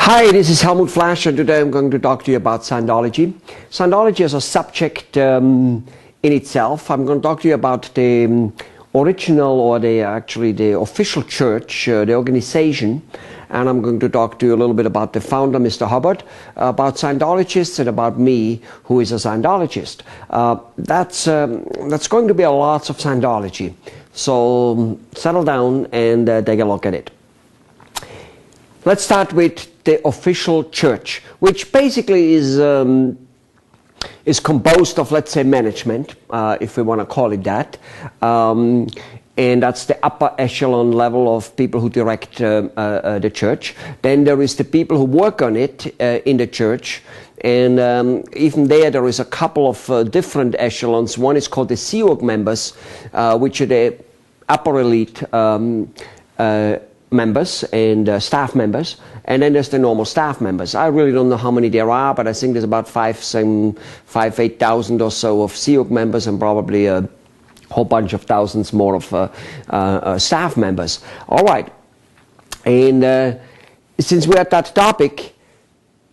Hi, this is Helmut Flasch, and today I'm going to talk to you about Scientology. Scientology is a subject in itself. I'm going to talk to you about the original, or the official church, the organization, and I'm going to talk to you a little bit about the founder, Mr. Hubbard, about Scientologists, and about me, who is a Scientologist. That's going to be a lot of Scientology. So settle down and take a look at it. Let's start with the official church, which basically is composed of, let's say, management, if we want to call it that. And that's the upper echelon level of people who direct the church. Then there is the people who work on it in the church. And even there is a couple of different echelons. One is called the Sea Org members, which are the upper elite members and staff members, and then there's the normal staff members. I really don't know how many there are, but I think there's about 8,000 or so of Sea Org members, and probably a whole bunch of thousands more of staff members. All right, and since we're at that topic,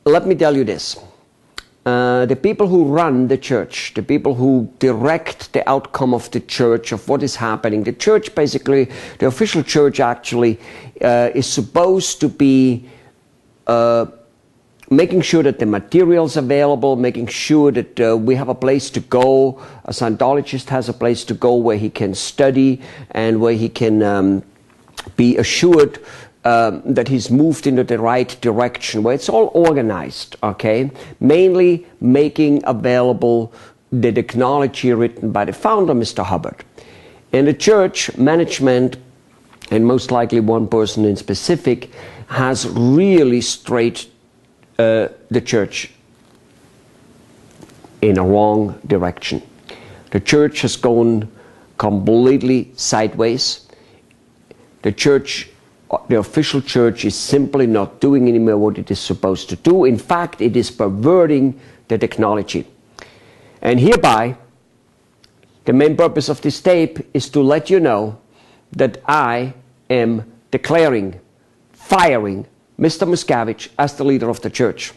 let me tell you this. The people who run the church, the people who direct the outcome of the church, of what is happening, the church basically, the official church actually is supposed to be making sure that the material's available, making sure that we have a place to go. A Scientologist has a place to go where he can study and where he can be assured that he's moved into the right direction, where it's all organized, okay? Mainly making available the technology written by the founder, Mr. Hubbard. And the church management, and most likely one person in specific, has really strayed the church in a wrong direction. The church has gone completely sideways. The official church is simply not doing anymore what it is supposed to do. In fact, it is perverting the technology. And hereby, the main purpose of this tape is to let you know that I am declaring, firing Mr. Miscavige as the leader of the church.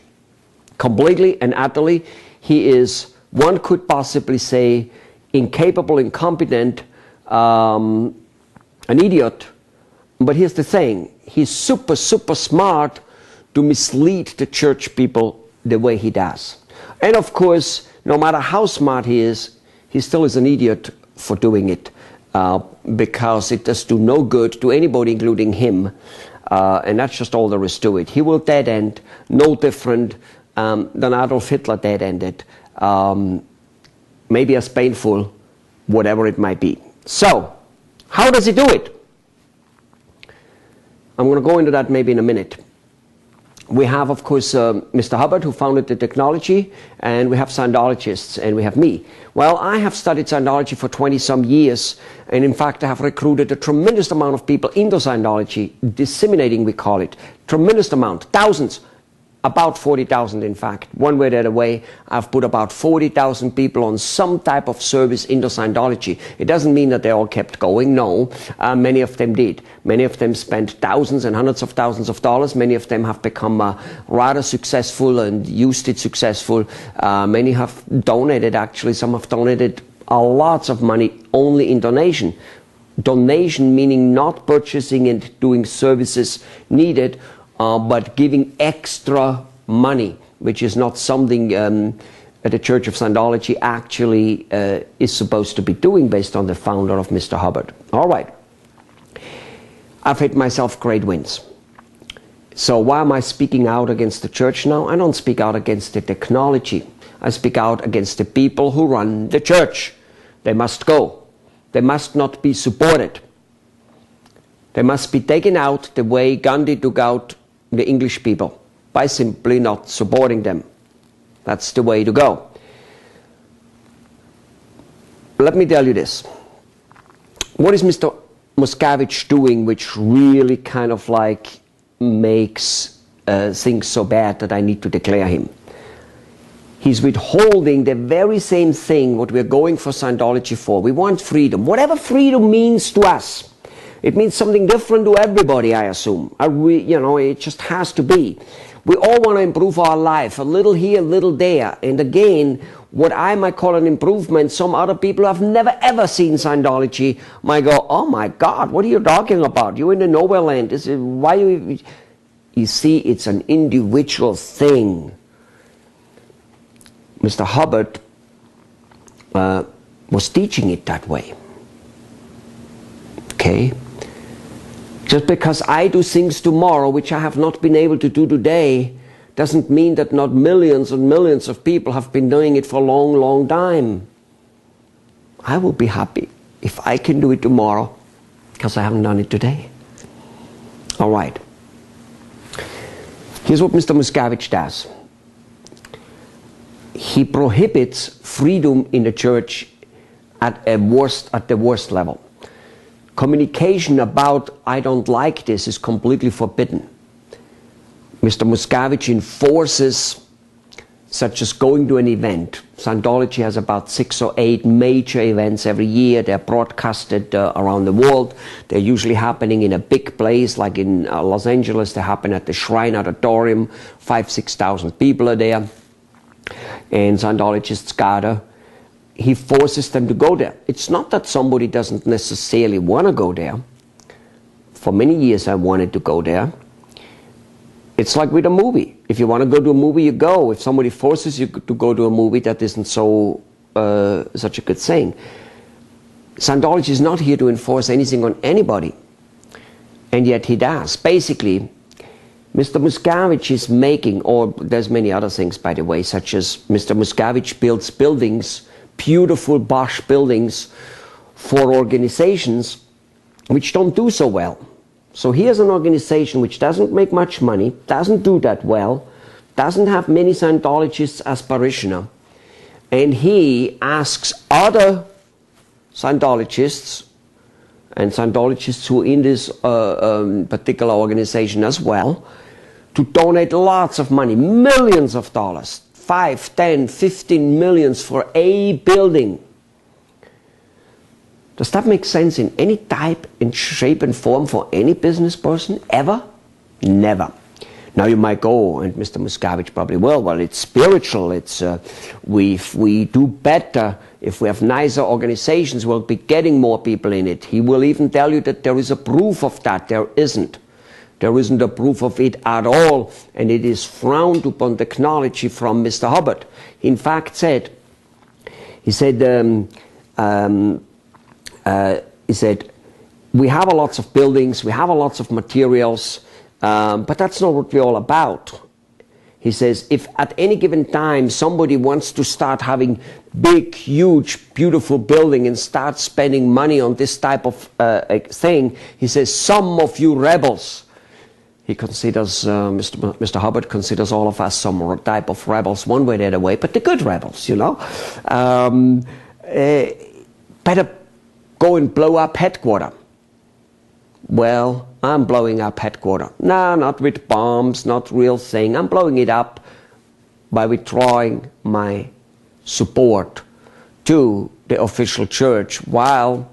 Completely and utterly, he is, one could possibly say, incapable, incompetent, an idiot. But here's the thing, he's super smart to mislead the church people the way he does. And of course, no matter how smart he is, he still is an idiot for doing it, because it does do no good to anybody, including him, and that's just all there is to it. He will dead end, no different than Adolf Hitler dead ended, maybe as painful, whatever it might be. So, how does he do it? I'm going to go into that maybe in a minute. We have, of course, Mr. Hubbard, who founded the technology, and we have Scientologists, and we have me. Well, I have studied Scientology for 20-some years, and in fact, I have recruited a tremendous amount of people into Scientology, disseminating, we call it. Tremendous amount, thousands. About 40,000, in fact. One way or the other way, I've put about 40,000 people on some type of service into Scientology. It doesn't mean that they all kept going, no. Many of them did. Many of them spent thousands and hundreds of thousands of dollars. Many of them have become rather successful and used it successful. Many have donated, actually. Some have donated a lots of money only in donation. Donation meaning not purchasing and doing services needed, but giving extra money, which is not something the Church of Scientology actually is supposed to be doing based on the founder of Mr. Hubbard. All right. I've hit myself great wins. So why am I speaking out against the church now? I don't speak out against the technology. I speak out against the people who run the church. They must go. They must not be supported. They must be taken out the way Gandhi took out the English people, by simply not supporting them. That's the way to go. Let me tell you this. What is Mr. Miscavige doing which really kind of like makes things so bad that I need to declare him? He's withholding the very same thing what we're going for Scientology for. We want freedom. Whatever freedom means to us. It means something different to everybody, I assume. It just has to be. We all want to improve our life, a little here, a little there. And again, what I might call an improvement, some other people who have never ever seen Scientology might go, oh my God, what are you talking about? You're in the nowhere land. Why you... You see, it's an individual thing. Mr. Hubbard was teaching it that way. Okay? Just because I do things tomorrow which I have not been able to do today doesn't mean that not millions and millions of people have been doing it for a long, long time. I will be happy if I can do it tomorrow because I haven't done it today. All right. Here's what Mr. Miscavige does. He prohibits freedom in the church at the worst level. Communication about I don't like this is completely forbidden. Mr. Miscavige enforces, such as going to an event. Scientology has about 6 or 8 major events every year. They're broadcasted around the world. They're usually happening in a big place, like in Los Angeles. They happen at the Shrine Auditorium. 5,000–6,000 people are there. And Scientologists gather. He forces them to go there. It's not that somebody doesn't necessarily want to go there. For many years I wanted to go there. It's like with a movie. If you want to go to a movie, you go. If somebody forces you to go to a movie, that isn't such a good thing. Scientology is not here to enforce anything on anybody. And yet he does. Basically, Mr. Miscavige is making, or there's many other things, by the way, such as Mr. Miscavige builds buildings, beautiful posh buildings for organizations which don't do so well. So here's an organization which doesn't make much money, doesn't do that well, doesn't have many Scientologists as parishioners, and he asks other Scientologists and Scientologists who are in this particular organization as well to donate lots of money, millions of dollars, 5, 10, 15 millions for a building. Does that make sense in any type, in shape and form for any business person, ever? Never. Now you might go, and Mr. Miscavige probably will, well, it's spiritual, it's, if we do better, if we have nicer organizations, we'll be getting more people in it. He will even tell you that there is a proof of that. There isn't. There isn't a proof of it at all, and it is frowned upon technology from Mr. Hubbard. He in fact said, he said, we have a lots of buildings, we have a lots of materials, but that's not what we're all about. He says, if at any given time somebody wants to start having big, huge, beautiful building and start spending money on this type of thing, he says, some of you rebels, he considers, Mr. Hubbard considers all of us some type of rebels, one way or the other way, but the good rebels, you know, better go and blow up headquarters. Well, I'm blowing up headquarters. No, not with bombs, not real thing. I'm blowing it up by withdrawing my support to the official church, while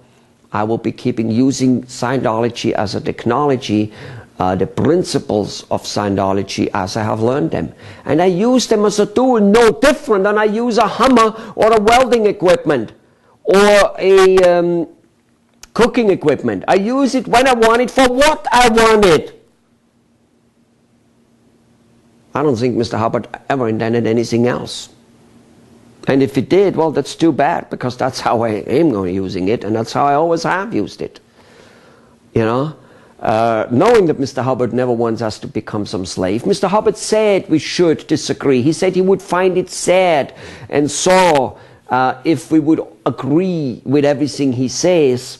I will be keeping using Scientology as a technology, the principles of Scientology as I have learned them. And I use them as a tool, no different than I use a hammer or a welding equipment or a cooking equipment. I use it when I want it, for what I want it. I don't think Mr. Hubbard ever intended anything else. And if he did, well, that's too bad, because that's how I am going using it, and that's how I always have used it. You know? Knowing that Mr. Hubbard never wants us to become some slave. Mr. Hubbard said we should disagree. He said he would find it sad and sore if we would agree with everything he says,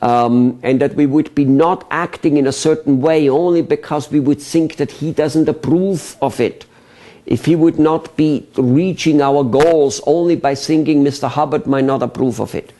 and that we would be not acting in a certain way only because we would think that he doesn't approve of it. If he would not be reaching our goals only by thinking Mr. Hubbard might not approve of it.